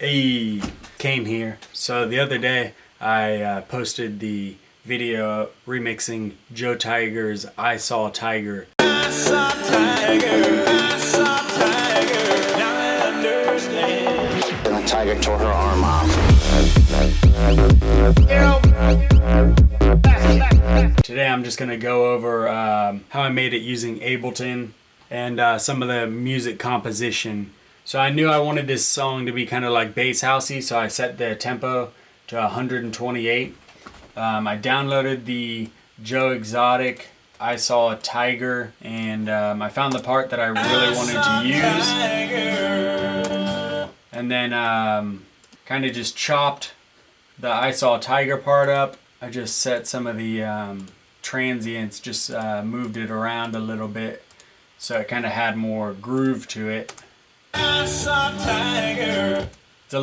Hey, Kane here. So the other day I posted the video remixing Joe Tiger's I Saw Tiger. I saw Tiger, I saw Tiger, now I understand. And the tiger tore her arm off. Today I'm just going to go over how I made it using Ableton and some of the music composition. So I knew I wanted this song to be kind of like bass housey, so I set the tempo to 128. I downloaded the Joe Exotic I Saw a Tiger, and I found the part that I really wanted to use. And then kind of just chopped the I Saw a Tiger part up. I just set some of the transients, just moved it around a little bit so it kind of had more groove to it. I saw Tiger. It's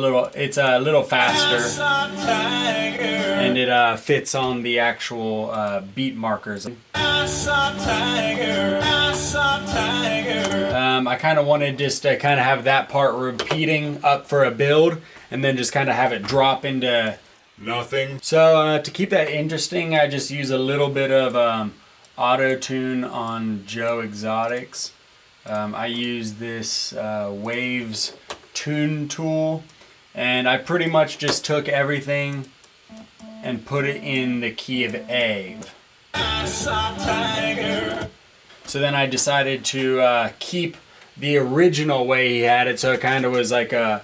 a little faster, and it fits on the actual beat markers. I saw Tiger. I saw Tiger. I kind of wanted just to kind of have that part repeating up for a build, and then just kind of have it drop into nothing. So to keep that interesting, I just use a little bit of auto-tune on Joe Exotics. I use this Waves tune tool, and I pretty much just took everything and put it in the key of A. So then I decided to keep the original way he had it, so it kind of was like a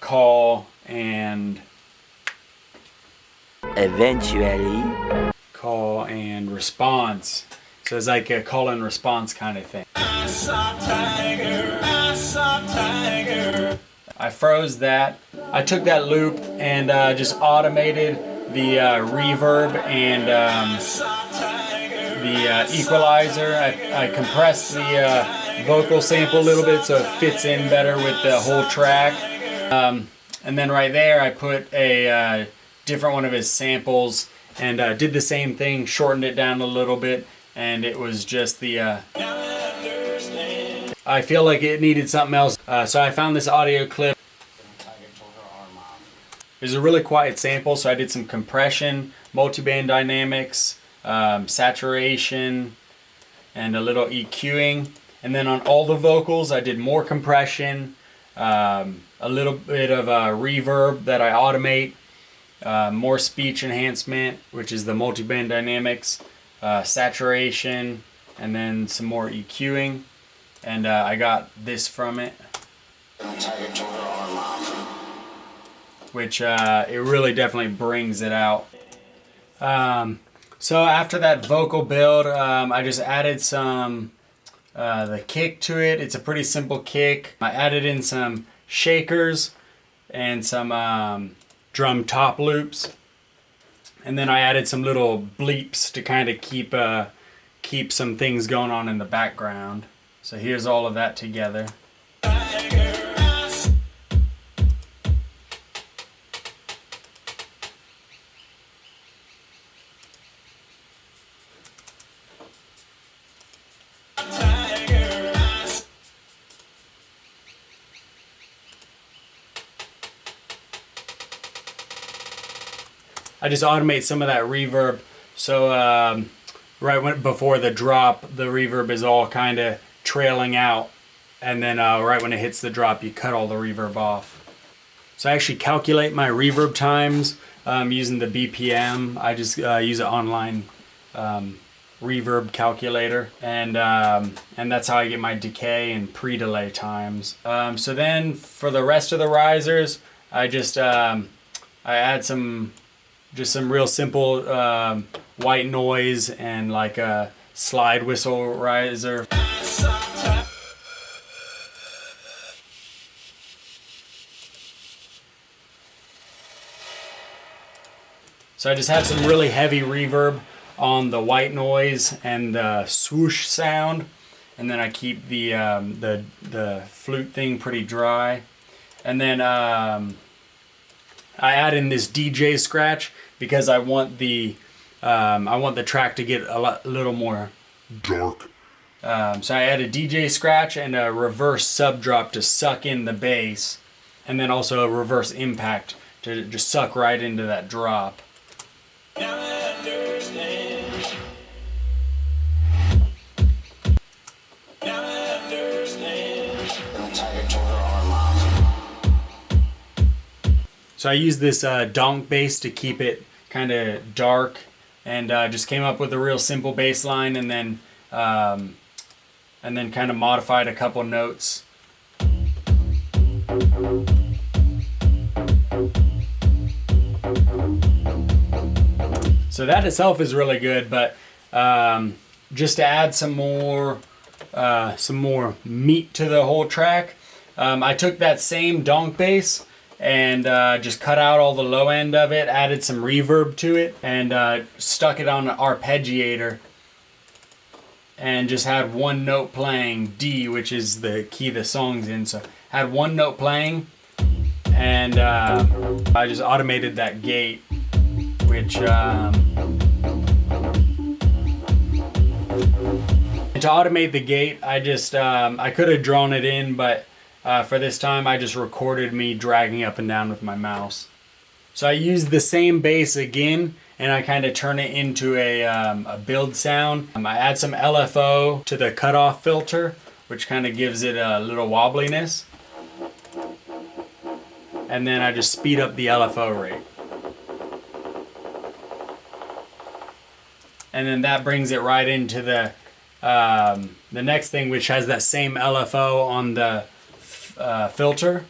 call and call and response. So it's like a call and response kind of thing. I saw Tiger, I saw Tiger. I froze that. I took that loop and just automated the reverb and the equalizer. I compressed the vocal sample a little bit so it fits in better with the whole track. And then right there I put a different one of his samples and did the same thing, shortened it down a little bit, and it was just the I feel like it needed something else, so I found this audio clip. There's a really quiet sample, so I did some compression, multiband dynamics, saturation, and a little EQing. And then on all the vocals I did more compression, a little bit of reverb that I automate, more speech enhancement, which is the multiband dynamics, saturation, and then some more EQing. And I got this from it, which it really definitely brings it out. So after that vocal build, I just added some the kick to it. It's a pretty simple kick. I added in some shakers and some drum top loops, and then I added some little bleeps to kind of keep some things going on in the background. So here's all of that together. I just automate some of that reverb, so right before the drop, the reverb is all kind of trailing out, and then right when it hits the drop, you cut all the reverb off. So I actually calculate my reverb times using the BPM. I just use an online reverb calculator, and that's how I get my decay and pre-delay times. So then for the rest of the risers, I just I add some real simple white noise and like a slide whistle riser. So I just have some really heavy reverb on the white noise and the swoosh sound, and then I keep the flute thing pretty dry, and then I add in this DJ scratch because I want the track to get a little more dark. So I add a DJ scratch and a reverse sub drop to suck in the bass, and then also a reverse impact to just suck right into that drop. Now I understand. Now I understand. Little tiger tore her arm off. So I used this donk bass to keep it kind of dark, and just came up with a real simple bass line, and then kind of modified a couple notes. So that itself is really good, but just to add some more meat to the whole track, I took that same donk bass and just cut out all the low end of it, added some reverb to it, and stuck it on an arpeggiator, and just had one note playing, D, which is the key the song's in. So had one note playing, and I just automated that gate, which to automate the gate, I just I could have drawn it in, but for this time I just recorded me dragging up and down with my mouse. So I used the same bass again, and I kind of turn it into a build sound. I add some LFO to the cutoff filter, which kind of gives it a little wobbliness. And then I just speed up the LFO rate. And then that brings it right into the next thing, which has that same LFO on the filter.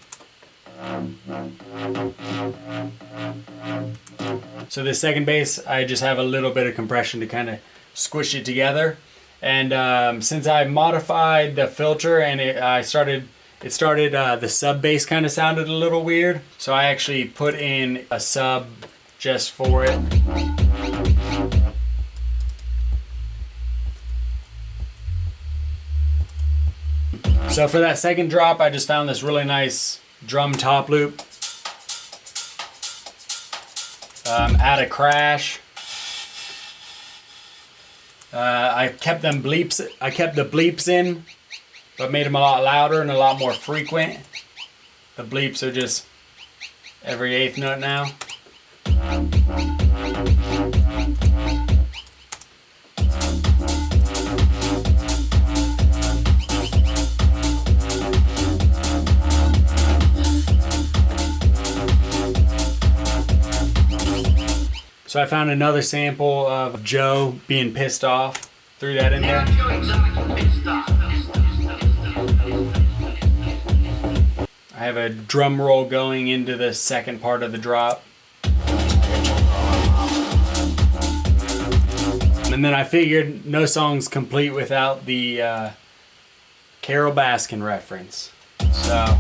So the second bass, I just have a little bit of compression to kind of squish it together. And since I modified the filter and the sub bass kind of sounded a little weird, so I actually put in a sub just for it. So for that second drop, I just found this really nice drum top loop. Add a crash. I kept the bleeps in, but made them a lot louder and a lot more frequent. The bleeps are just every eighth note now. So I found another sample of Joe being pissed off. Threw that in there. I have a drum roll going into the second part of the drop. And then I figured no song's complete without the Carole Baskin reference. So...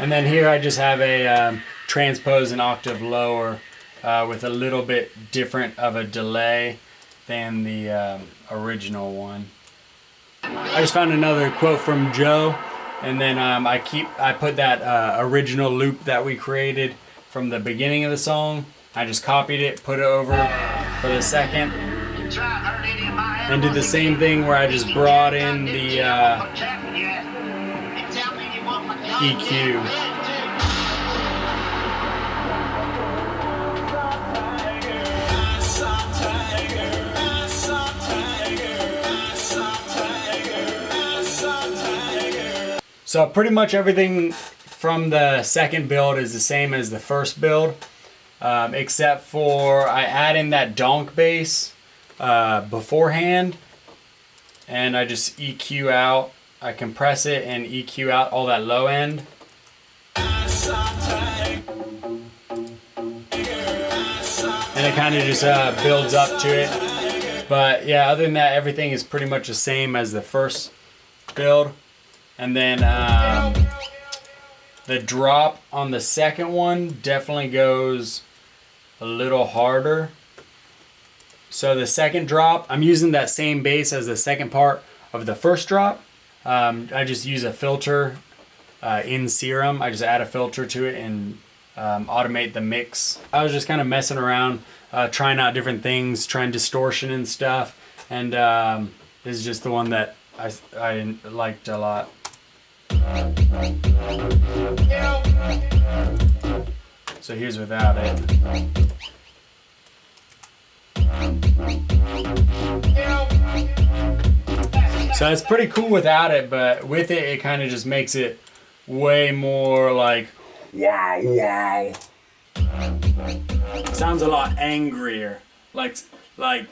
And then here I just have a transpose an octave lower with a little bit different of a delay than the original one. I just found another quote from Joe, and then I put that original loop that we created from the beginning of the song. I just copied it, put it over for the second, and did the same thing where I just brought in the EQ. So pretty much everything from the second build is the same as the first build, except for I add in that donk bass beforehand, and I just EQ out. I compress it and EQ out all that low end. And it kind of just builds up to it. But yeah, other than that, everything is pretty much the same as the first build. And then the drop on the second one definitely goes a little harder. So the second drop, I'm using that same bass as the second part of the first drop. I just use a filter in Serum. I just add a filter to it and automate the mix. I was just kind of messing around, trying out different things, trying distortion and stuff, and this is just the one that I liked a lot. So here's without it. So it's pretty cool without it, but with it, it kind of just makes it way more like, wow, wow. Sounds a lot angrier, like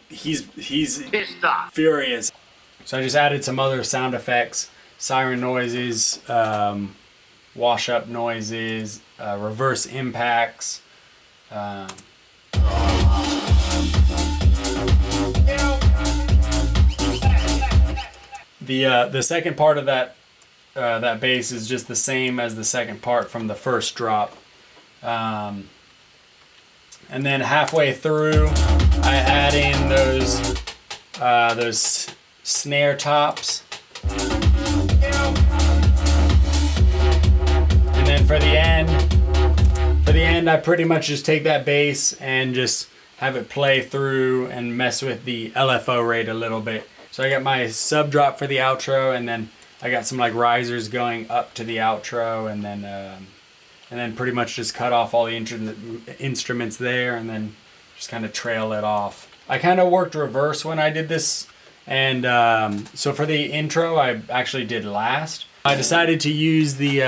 he's furious. So I just added some other sound effects, siren noises, wash up noises, reverse impacts. The second part of that bass is just the same as the second part from the first drop. And then halfway through, I add in those snare tops. And then for the end, I pretty much just take that bass and just have it play through and mess with the LFO rate a little bit. So I got my sub drop for the outro, and then I got some like risers going up to the outro, and then pretty much just cut off all the instruments there, and then just kind of trail it off. I kind of worked reverse when I did this, and so for the intro I actually did last. I decided to use the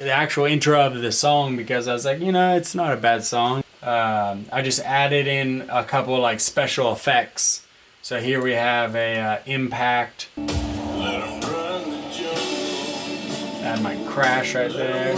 actual intro of the song because I was like, it's not a bad song. I just added in a couple like special effects. So here we have a impact. Add my crash right there.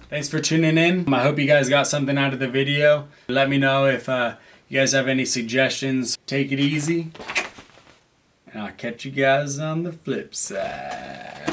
Thanks for tuning in. I hope you guys got something out of the video. Let me know if you guys have any suggestions. Take it easy, and I'll catch you guys on the flip side.